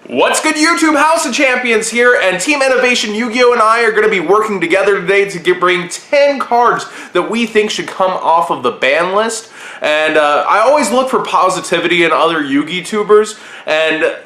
What's good, YouTube? House of Champions here, and Team Innovation Yu-Gi-Oh! And I are going to be working together today to bring 10 cards that we think should come off of the ban list. And I always look for positivity in other Yu-Gi tubers, and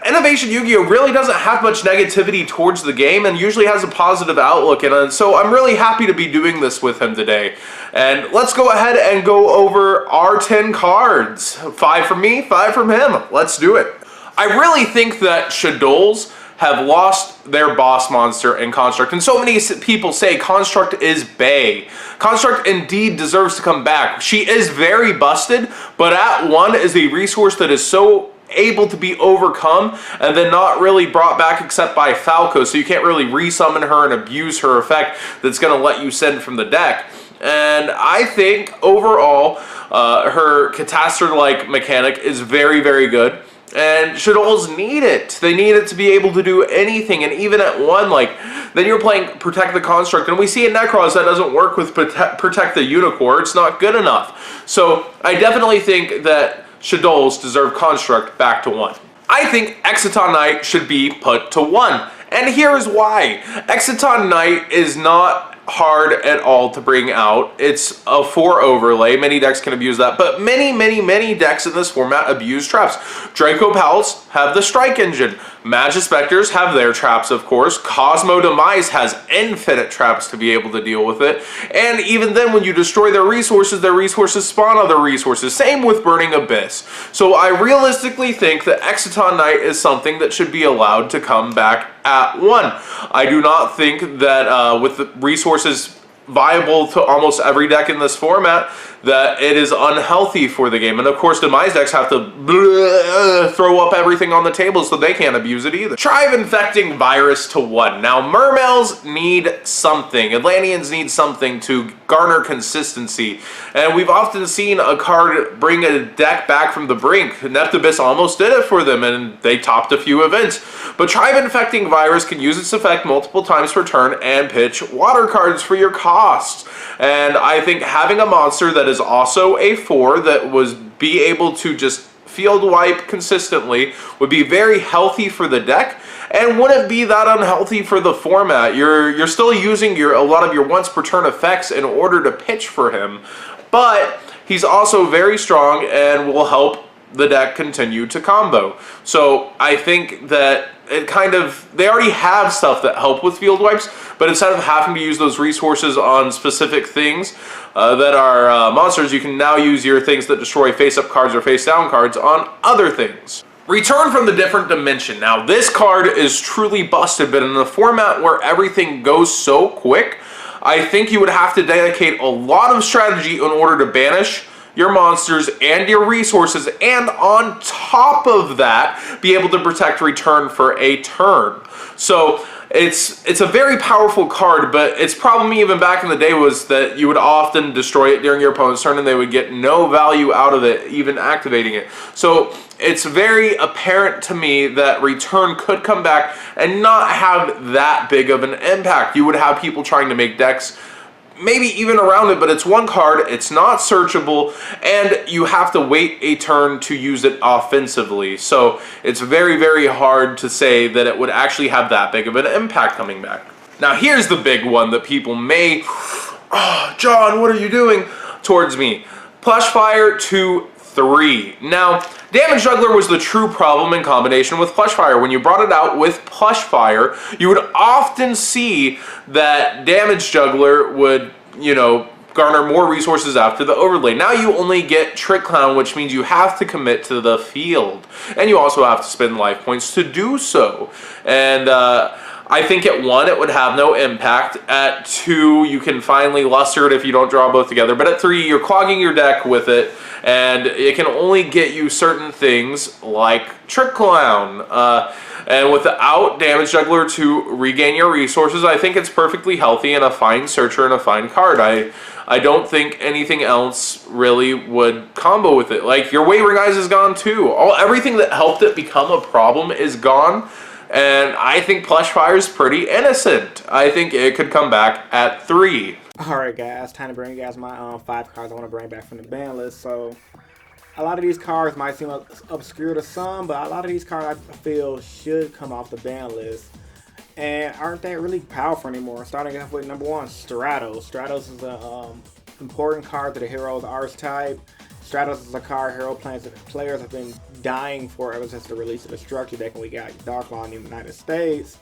Innovation Yu-Gi-Oh! Really doesn't have much negativity towards the game and usually has a positive outlook, and so I'm really happy to be doing this with him today. And let's go ahead and go over our 10 cards. 5 from me, 5 from him. Let's do it. I really think that Shadows have lost their boss monster in Construct, and so many people say Construct is bae. Construct indeed deserves to come back. She is very busted, but at 1 is a resource that is so able to be overcome and then not really brought back except by Falco, so you can't really resummon her and abuse her effect that's going to let you send from the deck. And I think overall her Catastor-like mechanic is very, very good. And Shadows need it. They need it to be able to do anything. And even at 1, like, then you're playing Protect the Construct. And we see in Necros that doesn't work with Protect the Unicorn. It's not good enough. So I definitely think that Shadows deserve Construct back to 1. I think Exciton Knight should be put to 1. And here's why. Exciton Knight is not hard at all to bring out. It's a 4 overlay. Many decks can abuse that, but many decks in this format abuse traps. Draco Pals have the Strike Engine. Magispectors have their traps, of course. Cosmo Demise has infinite traps to be able to deal with it. And even then, when you destroy their resources spawn other resources. Same with Burning Abyss. So I realistically think that Exciton Knight is something that should be allowed to come back at 1. I do not think that with the resources viable to almost every deck in this format, that it is unhealthy for the game. And of course, Demise decks have to throw up everything on the table so they can't abuse it either. Tribe Infecting Virus to 1. Now, Mermails need something. Atlanteans need something to garner consistency. And we've often seen a card bring a deck back from the brink. Neptibus almost did it for them, and they topped a few events. But Tribe Infecting Virus can use its effect multiple times per turn and pitch water cards for your costs. And I think having a monster that is also a 4 that would be able to just field wipe consistently would be very healthy for the deck, and wouldn't be that unhealthy for the format. You're still using a lot of your once per turn effects in order to pitch for him, but he's also very strong and will help the deck continue to combo. So I think that they already have stuff that help with field wipes, but instead of having to use those resources on specific things that are monsters, you can now use your things that destroy face-up cards or face-down cards on other things. Return from the Different Dimension. Now, this card is truly busted, but in a format where everything goes so quick, I think you would have to dedicate a lot of strategy in order to banish your monsters and your resources, and on top of that, be able to protect return for a turn. So it's a very powerful card, but its problem even back in the day was that you would often destroy it during your opponent's turn and they would get no value out of it, even activating it. So it's very apparent to me that return could come back and not have that big of an impact. You would have people trying to make decks maybe even around it, but it's 1 card, it's not searchable, and you have to wait a turn to use it offensively. So it's very, very hard to say that it would actually have that big of an impact coming back. Now here's the big one that people may, oh, John, what are you doing towards me? Plushfire to 3. Now, Damage Juggler was the true problem in combination with Plushfire. When you brought it out with Plushfire, you would often see that Damage Juggler would, garner more resources after the overlay. Now you only get Trick Clown, which means you have to commit to the field. And you also have to spend life points to do so. And I think at 1 it would have no impact. At 2 you can finally luster it if you don't draw both together. But at 3 you're clogging your deck with it, and it can only get you certain things like Trick Clown. And without Damage Juggler to regain your resources, I think it's perfectly healthy and a fine searcher and a fine card. I don't think anything else really would combo with it. Like, your Wavering Eyes is gone too. Everything that helped it become a problem is gone. And I think Plushfire is pretty innocent. I think it could come back at 3. Alright guys, time to bring you guys my 5 cards I want to bring back from the ban list. So a lot of these cards might seem obscure to some, but a lot of these cards I feel should come off the ban list and aren't that really powerful anymore. Starting off with number 1, Stratos. Stratos is an important card to the Heroes archetype. Stratos is a card Hero players have been dying for ever since the release of the structure deck when we got Dark Law in the United States.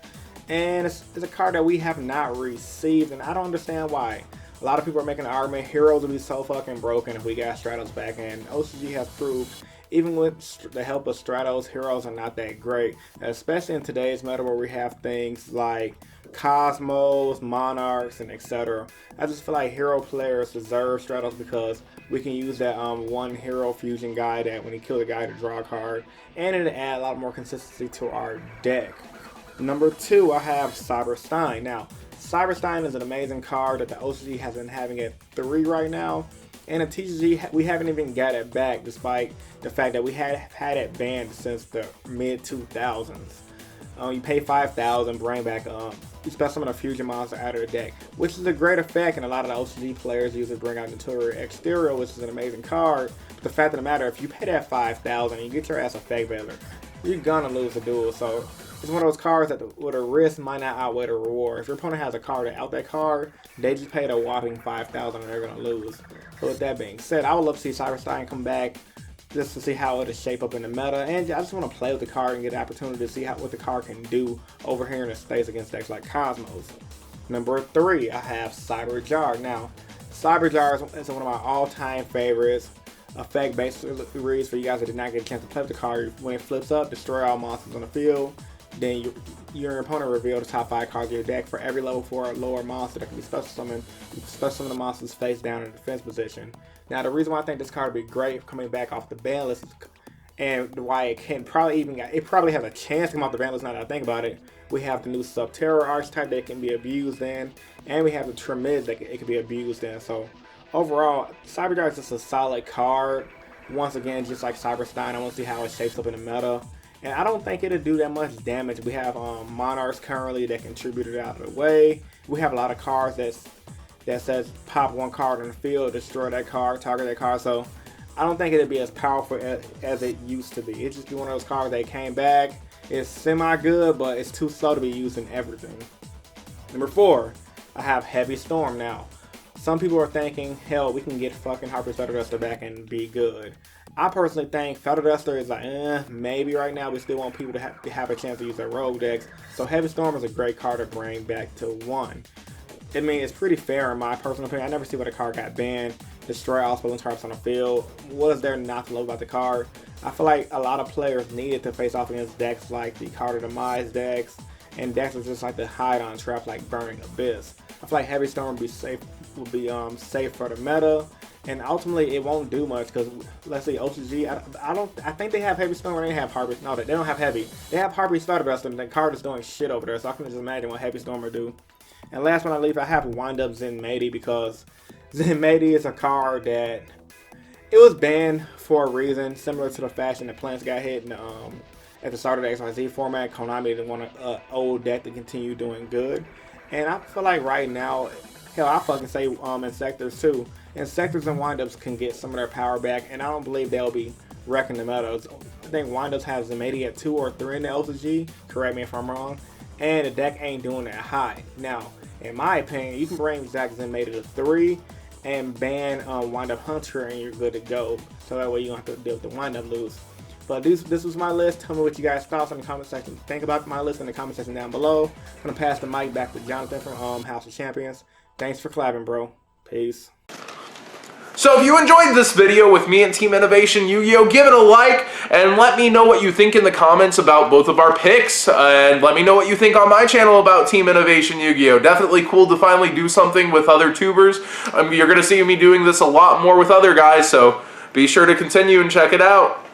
And it's a card that we have not received, and I don't understand why. A lot of people are making an argument Heroes will be so fucking broken if we got Stratos back, and OCG has proved even with the help of Stratos, Heroes are not that great, especially in today's meta where we have things like Cosmos, Monarchs, and etc. I just feel like Hero players deserve Stratos because we can use that one Hero fusion guy that when he kills a guy to draw a card, and it'll add a lot more consistency to our deck. Number 2, I have Cyberstein. Now, Cyberstein is an amazing card that the OCG has been having at 3 right now. And in TCG, we haven't even got it back despite the fact that we had it banned since the mid-2000s. You pay 5,000, bring back, you spell some of the fusion monster out of the deck, which is a great effect, and a lot of the OCG players usually bring out Notorious Exterior, which is an amazing card. But the fact of the matter, if you pay that 5,000 and you get your ass a Fake Veiler, you're gonna lose the duel. So it's one of those cards that with a risk might not outweigh the reward. If your opponent has a card out that card, they just paid a whopping 5,000 and they're gonna lose. So with that being said, I would love to see Cyberstein come back just to see how it'll shape up in the meta, and I just want to play with the card and get the opportunity to see what the card can do over here in the space against decks like Cosmos. Number 3, I have Cyberjar. Now, Cyberjar is one of my all-time favorites. Effect-based reads for you guys that did not get a chance to play with the card. When it flips up, destroy all monsters on the field. Then your opponent reveal the top 5 cards of your deck for every level 4 or lower monster that can be special summoned. Special summon the monsters face down in defense position. Now, the reason why I think this card would be great coming back off the ban list, and why it can probably has a chance to come off the ban list now that I think about it. We have the new Subterror archetype that can be abused in, and we have the Tremiz that it can be abused in. So overall, Cyberjar is just a solid card. Once again, just like Cyberstein, I want to see how it shapes up in the meta. And I don't think it'll do that much damage. We have Monarchs currently that contributed out of the way. We have a lot of cards that says pop one card on the field, destroy that card, target that card. So I don't think it'll be as powerful as it used to be. It's just one of those cards that came back. It's semi-good, but it's too slow to be used in everything. Number 4, I have Heavy Storm. Now, some people are thinking, hell, we can get fucking Harper's Feather Duster back and be good. I personally think Feather Duster is like, maybe right now. We still want people to have a chance to use their rogue decks. So Heavy Storm is a great card to bring back to 1. I mean, it's pretty fair in my personal opinion. I never see why the card got banned. Destroy all spelling targets on the field. What is there not to love about the card? I feel like a lot of players needed to face off against decks like the Card of Demise decks, and decks that just like to hide on traps like Burning Abyss. I feel like Heavy Storm would be safe for the meta, and ultimately it won't do much because let's see, OCG. I think they have Heavy Storm or they have Harvey. No, they don't have Heavy. They have Harvey Starterbuster, and the card is doing shit over there. So I can just imagine what Heavy Storm will do. And last but not least, I have Wind Up Zenmaity because Zenmaity is a card that it was banned for a reason, similar to the fashion that Plants got hit in at the start of the XYZ format. Konami didn't want an old deck to continue doing good, and I feel like right now, hell, I fucking say Insectors too. Insectors and Windups can get some of their power back, and I don't believe they'll be wrecking the meadows. I think Windups has Zenmaity at 2 or 3 in the LCG. Correct me if I'm wrong. And the deck ain't doing that high. Now, in my opinion, you can bring Zack Zenmaity to 3 and ban Wind Up Hunter, and you're good to go. So that way you don't have to deal with the Wind Up lose. But this was my list. Tell me what you guys thought in the comment section. Think about my list in the comment section down below. I'm gonna pass the mic back to Jonathan from House of Champions. Thanks for collabing, bro. Peace. So if you enjoyed this video with me and Team Innovation Yu-Gi-Oh, give it a like and let me know what you think in the comments about both of our picks, and let me know what you think on my channel about Team Innovation Yu-Gi-Oh. Definitely cool to finally do something with other tubers. You're going to see me doing this a lot more with other guys, so be sure to continue and check it out.